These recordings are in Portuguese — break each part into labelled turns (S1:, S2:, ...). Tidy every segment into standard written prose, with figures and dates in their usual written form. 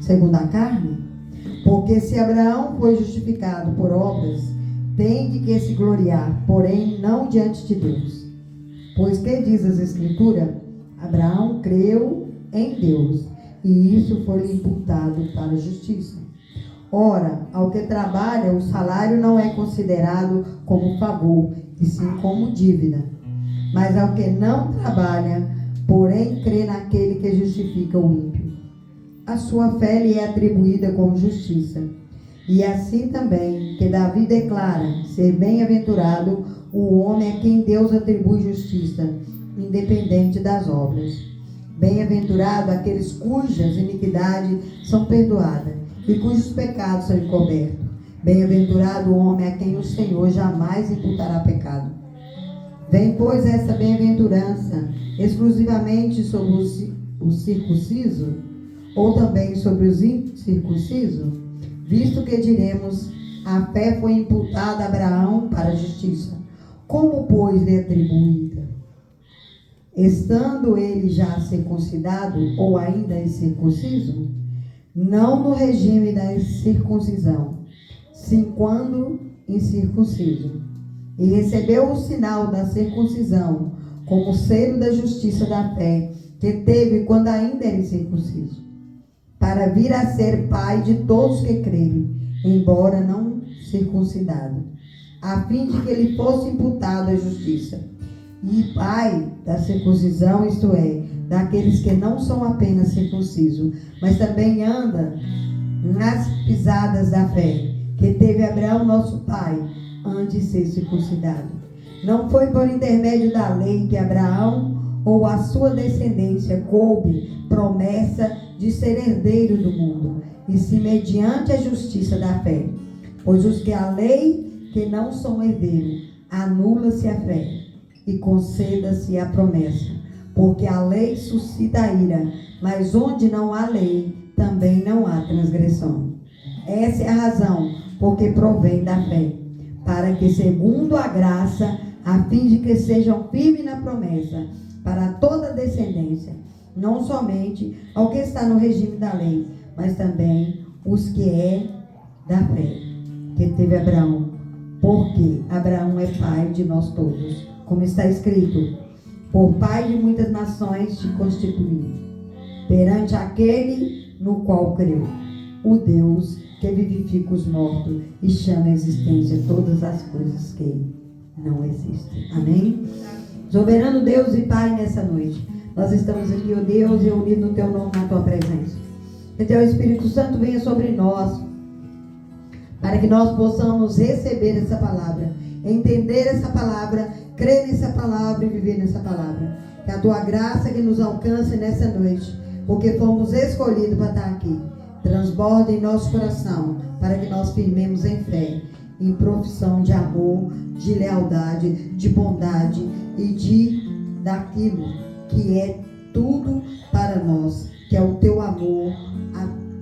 S1: segundo a carne? Porque se Abraão foi justificado por obras, tem de que se gloriar, porém não diante de Deus. Pois que diz as Escrituras? Abraão creu em Deus, e isso foi-lhe imputado para a justiça. Ora, ao que trabalha, o salário não é considerado como favor, e sim como dívida. Mas ao que não trabalha, porém crê naquele que justifica o ímpio, a sua fé lhe é atribuída como justiça. E assim também que Davi declara ser bem-aventurado o homem a quem Deus atribui justiça, independente das obras. Bem-aventurado aqueles cujas iniquidades são perdoadas e cujos pecados são encobertos. Bem-aventurado o homem a quem o Senhor jamais imputará pecado. Vem, pois, essa bem-aventurança exclusivamente sobre os circuncisos, ou também sobre os incircuncisos? Visto que diremos, a fé foi imputada a Abraão para a justiça. Como, pois, lhe atribuída? Estando ele já circuncidado ou ainda incircunciso? Não no regime da circuncisão, sim quando incircunciso. E recebeu o sinal da circuncisão como selo da justiça da fé que teve quando ainda era incircunciso, para vir a ser pai de todos que crerem, embora não circuncidado, a fim de que lhe fosse imputado a justiça. E pai da circuncisão, isto é, daqueles que não são apenas circuncisos, mas também andam nas pisadas da fé, que teve Abraão, nosso pai, antes de ser circuncidado. Não foi por intermédio da lei que Abraão ou a sua descendência coube promessa de ser herdeiro do mundo, e sim mediante a justiça da fé. Pois os que a lei que não são herdeiros, anula-se a fé e conceda-se a promessa, porque a lei suscita a ira, mas onde não há lei, também não há transgressão. Essa é a razão, porque provém da fé, para que segundo a graça, a fim de que sejam firmes na promessa, para toda a descendência, não somente ao que está no regime da lei, mas também os que é da fé, que teve Abraão, porque Abraão é pai de nós todos, como está escrito, por pai de muitas nações te constituí, perante aquele no qual creu, o Deus que vivifica os mortos e chama à existência todas as coisas que não existem. Amém? Soberano Deus e Pai, nessa noite, nós estamos aqui, ó Deus, reunidos no Teu nome, na Tua presença. Que Teu Espírito Santo venha sobre nós, para que nós possamos receber essa palavra, entender essa palavra, crer nessa palavra e viver nessa palavra. Que a Tua graça que nos alcance nessa noite, porque fomos escolhidos para estar aqui, transborda em nosso coração, para que nós firmemos em fé, em profissão de amor, de lealdade, de bondade e daquilo que é tudo para nós, que é o Teu amor,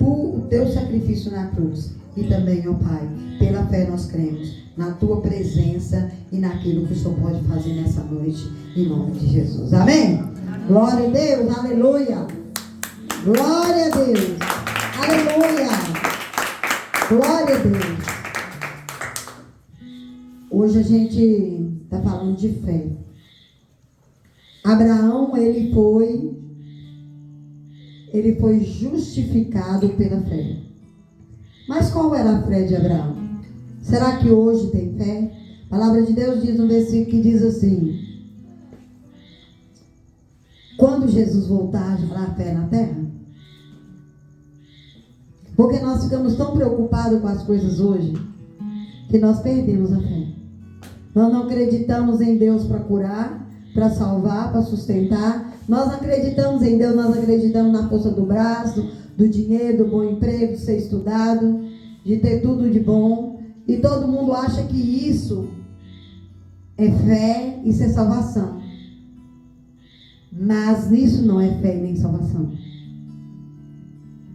S1: o Teu sacrifício na cruz. E também, ó Pai, pela fé nós cremos na Tua presença e naquilo que o Senhor pode fazer nessa noite, em nome de Jesus. Amém? Glória a Deus, aleluia. Glória a Deus, aleluia. Glória a Deus. Hoje a gente está falando de fé. Abraão, ele foi justificado pela fé. Mas qual era a fé de Abraão? Será que hoje tem fé? A palavra de Deus diz um versículo que diz assim: quando Jesus voltar, haverá fé na terra? Porque nós ficamos tão preocupados com as coisas hoje, que nós perdemos a fé. Nós não acreditamos em Deus para curar, para salvar, para sustentar. Nós não acreditamos em Deus, nós acreditamos na força do braço, do dinheiro, do bom emprego, de ser estudado, de ter tudo de bom. E todo mundo acha que isso é fé, isso é salvação. Mas isso não é fé e nem salvação.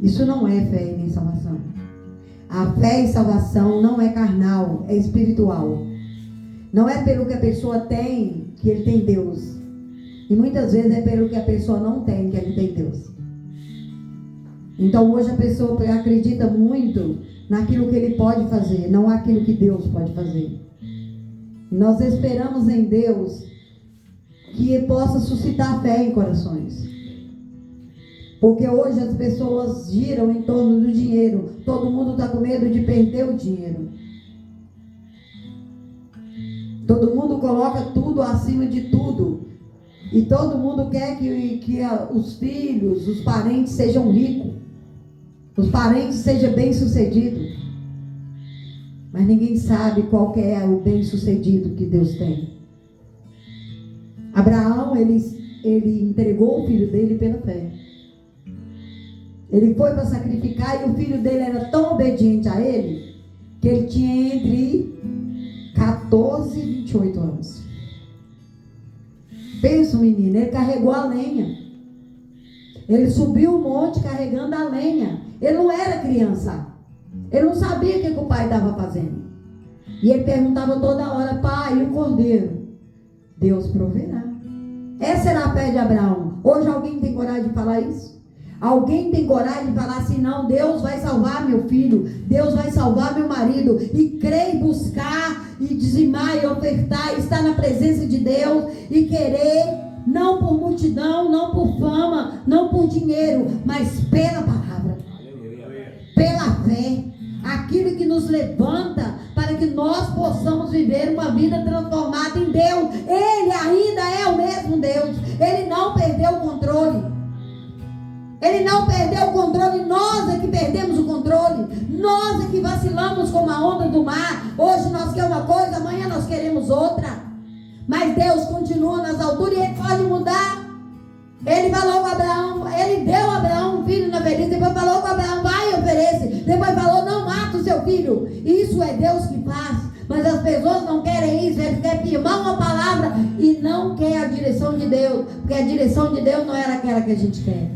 S1: Isso não é fé e nem salvação. A fé e salvação não é carnal, é espiritual. Não é pelo que a pessoa tem que ele tem Deus. E muitas vezes é pelo que a pessoa não tem que ele tem Deus. Então hoje a pessoa acredita muito naquilo que ele pode fazer, não aquilo que Deus pode fazer. Nós esperamos em Deus que possa suscitar fé em corações. Porque hoje as pessoas giram em torno do dinheiro. Todo mundo está com medo de perder o dinheiro. Todo mundo coloca tudo acima de tudo. E todo mundo quer que os filhos, os parentes sejam ricos. Os parentes sejam bem-sucedidos. Mas ninguém sabe qual que é o bem-sucedido que Deus tem. Abraão, ele entregou o filho dele pela fé. Ele foi para sacrificar e o filho dele era tão obediente a ele que ele tinha entre 14 e 28 anos. Pensa, menino, ele carregou a lenha. Ele subiu o monte carregando a lenha. Ele não era criança. Ele não sabia o que o pai estava fazendo. E ele perguntava toda hora: pai, e o cordeiro? Deus proverá. Essa era a fé de Abraão. Hoje alguém tem coragem de falar isso? Alguém tem coragem de falar assim: não, Deus vai salvar meu filho, Deus vai salvar meu marido, e crer, buscar, e dizimar, e ofertar, e estar na presença de Deus, e querer, não por multidão, não por fama, não por dinheiro, mas pela palavra, pela fé, aquilo que nos levanta para que nós possamos viver uma vida transformada em Deus. Ele ainda é o mesmo Deus, Ele não perdeu o controle. Ele não perdeu o controle, nós é que perdemos o controle. Nós é que vacilamos como a onda do mar. Hoje nós queremos uma coisa, amanhã nós queremos outra. Mas Deus continua nas alturas e Ele pode mudar. Ele falou com Abraão, Ele deu a Abraão um filho na velhice. Depois falou com Abraão: vai e oferece. Depois falou: não mata o seu filho. Isso é Deus que faz. Mas as pessoas não querem isso. Eles querem firmar uma palavra e não querem a direção de Deus. Porque a direção de Deus não era aquela que a gente quer.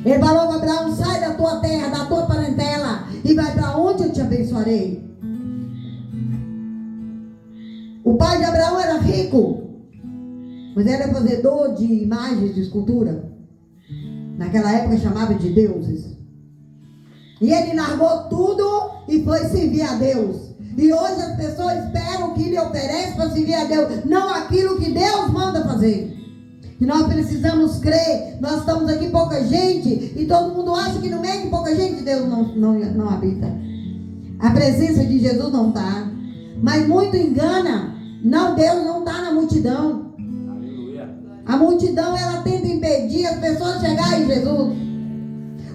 S1: Ele falou com Abraão: sai da tua terra, da tua parentela, e vai para onde eu te abençoarei. O pai de Abraão era rico, mas era fazedor de imagens de escultura. Naquela época chamava de deuses. E ele largou tudo e foi servir a Deus. E hoje as pessoas esperam que ele oferece para servir a Deus, não aquilo que Deus manda fazer. E nós precisamos crer. Nós estamos aqui pouca gente, e todo mundo acha que no meio de pouca gente Deus não habita. A presença de Jesus não está. Mas muito engana. Não, Deus não está na multidão. Aleluia. A multidão, ela tenta impedir as pessoas de chegarem em Jesus.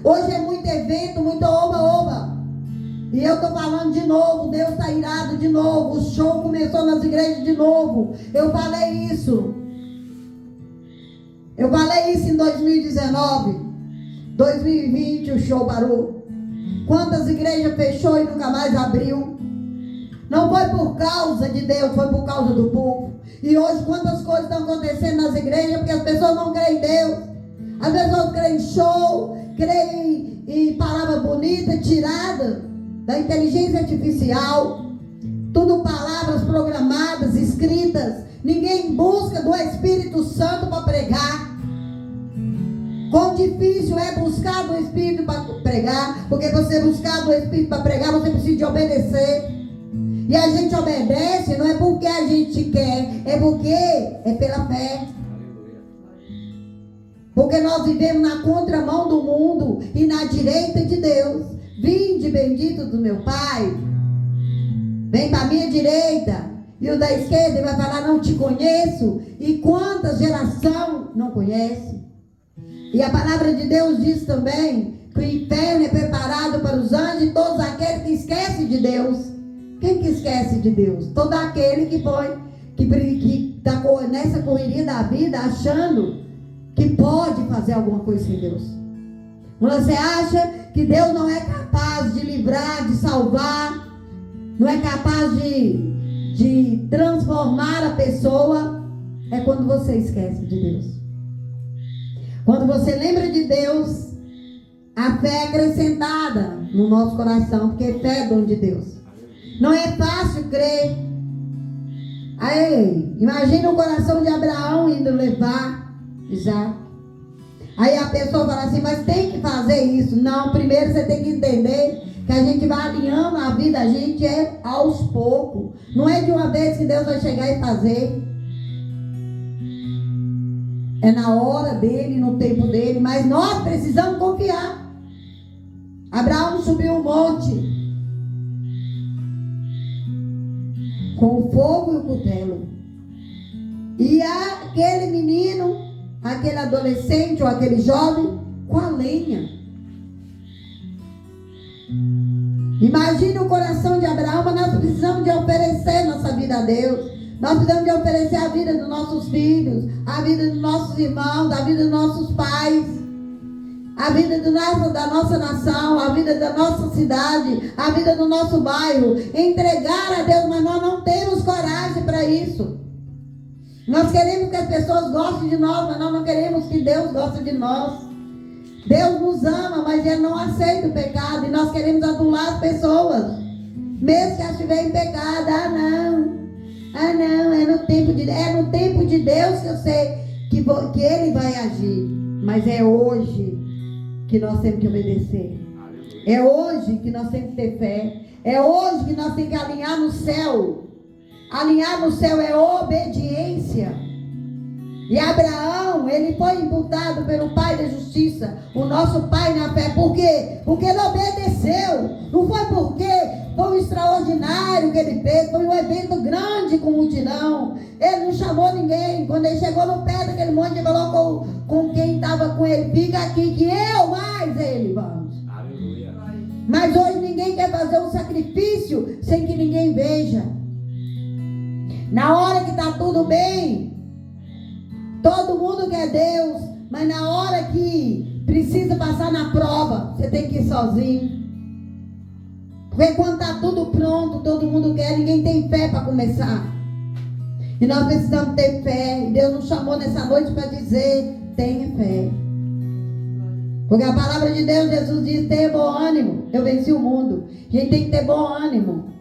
S1: Hoje é muito evento, muito oba-oba. E eu estou falando de novo, Deus está irado de novo. O show começou nas igrejas de novo. Eu falei isso. Eu falei isso em 2019, 2020 o show parou. Quantas igrejas fechou e nunca mais abriu? Não foi por causa de Deus, foi por causa do povo. E hoje quantas coisas estão acontecendo nas igrejas porque as pessoas não creem em Deus. As pessoas creem em show, creem em palavra bonita, tirada da inteligência artificial. Tudo palavras programadas, escritas. Ninguém busca do Espírito Santo para pregar. Quão difícil é buscar do Espírito para pregar. Porque você buscar do Espírito para pregar, você precisa de obedecer. E a gente obedece não é porque a gente quer, é porque é pela fé. Porque nós vivemos na contramão do mundo e na direita de Deus. Vinde bendito do meu Pai, vem para a minha direita. E o da esquerda vai falar: não te conheço. E quantas geração não conhece? E a palavra de Deus diz também que o inferno é preparado para os anjos e todos aqueles que esquecem de Deus. Quem que esquece de Deus? Todo aquele que está nessa correria da vida achando que pode fazer alguma coisa sem Deus. Você acha que Deus não é capaz de livrar, de salvar, não é capaz de transformar a pessoa? É quando você esquece de Deus. Quando você lembra de Deus, a fé é acrescentada no nosso coração, porque fé é dom de Deus. Não é fácil crer. Aí, imagina o coração de Abraão indo levar Isaac. Aí a pessoa fala assim, mas tem que fazer isso. Não, primeiro você tem que entender que a gente vai alinhando a vida, a gente é aos poucos. Não é de uma vez que Deus vai chegar e fazer. É na hora dele, no tempo dele, mas nós precisamos confiar. Abraão subiu um monte com o fogo e o cutelo. E aquele menino, aquele adolescente ou aquele jovem com a lenha. Imagine o coração de Abraão, mas nós precisamos de oferecer nossa vida a Deus. Nós precisamos de oferecer a vida dos nossos filhos, a vida dos nossos irmãos, a vida dos nossos pais, a vida da nossa nação, a vida da nossa cidade, a vida do nosso bairro. Entregar a Deus, mas nós não temos coragem para isso. Nós queremos que as pessoas gostem de nós, mas nós não queremos que Deus goste de nós. Deus nos ama, mas Ele não aceita o pecado. E nós queremos adular as pessoas, mesmo que elas estiverem em pecado. Ah não, é no tempo de Deus que eu sei que Ele vai agir. Mas é hoje que nós temos que obedecer. É hoje que nós temos que ter fé. É hoje que nós temos que alinhar no céu. Alinhar no céu é obediência. E Abraão, ele foi imputado pelo Pai da Justiça, o nosso Pai na fé. Por quê? Porque ele obedeceu. Não foi porque foi um extraordinário que ele fez, foi um evento grande com multidão. Ele não chamou ninguém. Quando ele chegou no pé daquele monte, ele falou com quem estava com ele: fica aqui que eu mais ele vamos. Aleluia. Mas hoje ninguém quer fazer um sacrifício sem que ninguém veja. Na hora que está tudo bem, todo mundo quer Deus, mas na hora que precisa passar na prova, você tem que ir sozinho. Porque quando está tudo pronto, todo mundo quer, ninguém tem fé para começar. E nós precisamos ter fé. Deus nos chamou nessa noite para dizer: tenha fé. Porque a palavra de Deus, Jesus diz: tenha bom ânimo, eu venci o mundo. A gente tem que ter bom ânimo.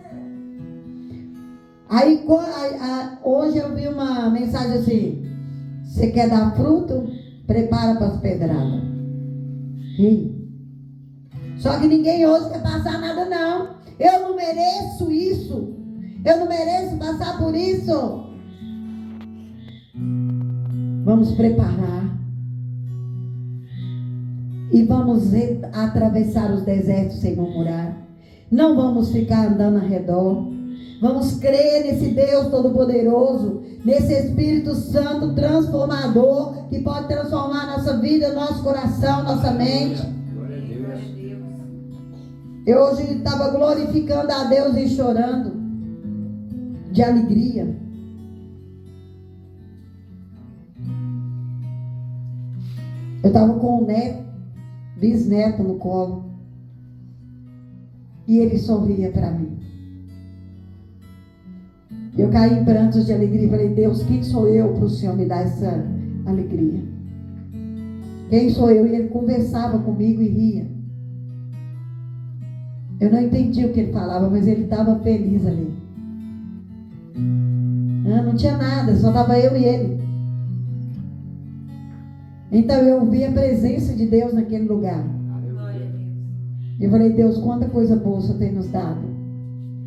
S1: Aí hoje eu vi uma mensagem assim: você quer dar fruto? Prepara para as pedradas. Só que ninguém hoje quer passar nada, não. Eu não mereço isso. Eu não mereço passar por isso. Vamos preparar. E vamos atravessar os desertos sem murmurar. Não vamos ficar andando ao redor. Vamos crer nesse Deus Todo-Poderoso, nesse Espírito Santo transformador, que pode transformar nossa vida, nosso coração, nossa mente. Eu hoje estava glorificando a Deus e chorando de alegria. Eu estava com um neto, bisneto no colo, e ele sorria para mim. Eu caí em prantos de alegria e falei: Deus, quem sou eu para o Senhor me dar essa alegria? Quem sou eu? E ele conversava comigo e ria. Eu não entendi o que ele falava, mas ele estava feliz ali. Não tinha nada, só estava eu e ele. Então eu vi a presença de Deus naquele lugar. Eu falei: Deus, quanta coisa boa o Senhor tem nos dado.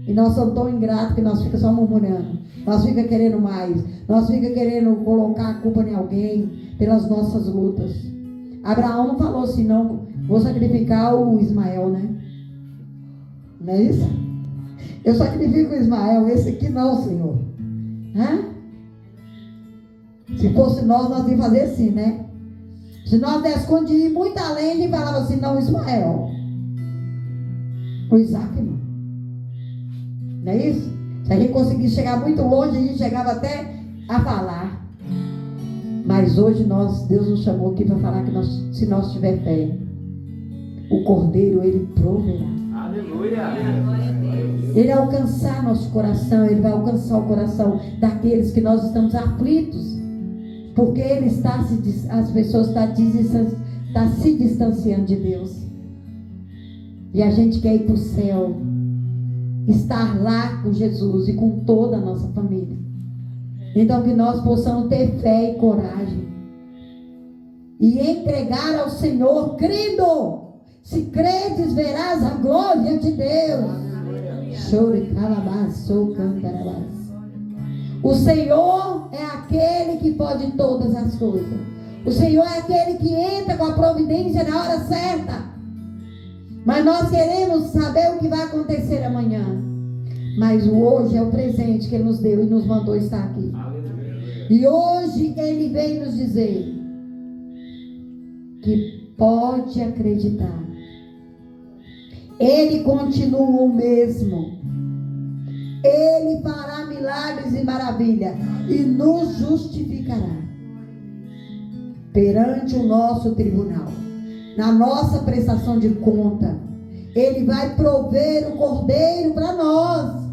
S1: E nós somos tão ingratos que nós ficamos só murmurando. Nós ficamos querendo mais. Nós ficamos querendo colocar a culpa em alguém pelas nossas lutas. Abraão não falou assim: não, vou sacrificar o Ismael, né? Não é isso? Eu sacrifico o Ismael, esse aqui não, Senhor. Se fosse nós íamos fazer assim, né? Se nós dessemos de ir muito além, a gente falava assim: não, Ismael. O Isaac não. Não é isso? Se a gente conseguisse chegar muito longe, a gente chegava até a falar. Mas hoje Deus nos chamou aqui para falar que se nós tiver fé, o Cordeiro, ele proverá. Aleluia! Ele alcançar nosso coração, ele vai alcançar o coração daqueles que nós estamos aflitos, porque as pessoas estão se distanciando de Deus. E a gente quer ir para o céu, estar lá com Jesus e com toda a nossa família. Então que nós possamos ter fé e coragem. e entregar ao Senhor, crendo. Se credes, verás a glória de Deus. Chore, calabaçou, cantarabás. O Senhor é aquele que pode todas as coisas. O Senhor é aquele que entra com a providência na hora certa. Mas nós queremos saber o que vai acontecer amanhã. Mas o hoje é o presente que Ele nos deu e nos mandou estar aqui. E hoje Ele vem nos dizer que pode acreditar. Ele continua o mesmo. Ele fará milagres e maravilhas e nos justificará perante o nosso tribunal, na nossa prestação de conta. Ele vai prover o cordeiro para nós.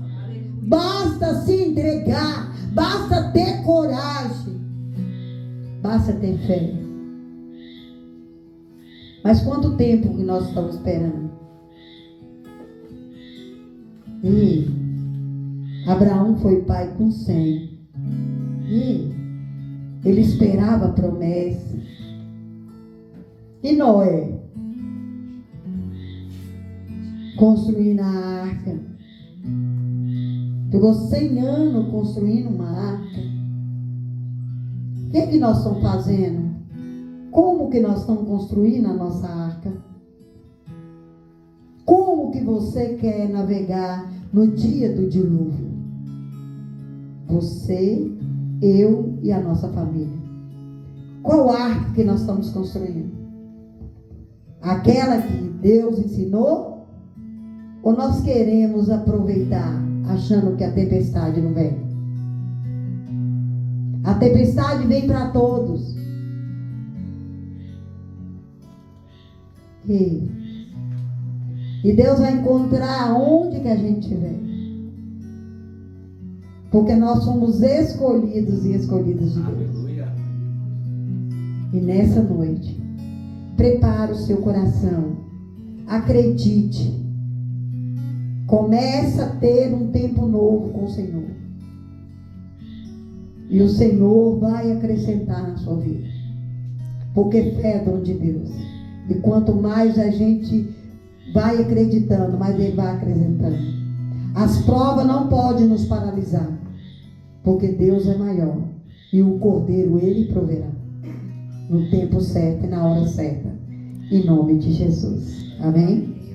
S1: Basta se entregar, basta ter coragem, basta ter fé. Mas quanto tempo que nós estamos esperando? E Abraão foi pai com 100. E ele esperava a promessa. E Noé? Construindo a arca. Ficou 100 anos construindo uma arca. O que é que nós estamos fazendo? Como que nós estamos construindo a nossa arca? Como que você quer navegar no dia do dilúvio? Você, eu e a nossa família. Qual arca que nós estamos construindo? Aquela que Deus ensinou? Ou nós queremos aproveitar achando que a tempestade não vem? A tempestade vem para todos. E Deus vai encontrar onde que a gente estiver. Porque nós somos escolhidos e escolhidas de Deus. Aleluia. E nessa noite, prepare o seu coração. Acredite. Começa a ter um tempo novo com o Senhor. E o Senhor vai acrescentar na sua vida. Porque fé é dom de Deus. E quanto mais a gente vai acreditando, mais Ele vai acrescentando. As provas não podem nos paralisar. Porque Deus é maior. E o Cordeiro Ele proverá. No tempo certo e na hora certa. Em nome de Jesus. Amém?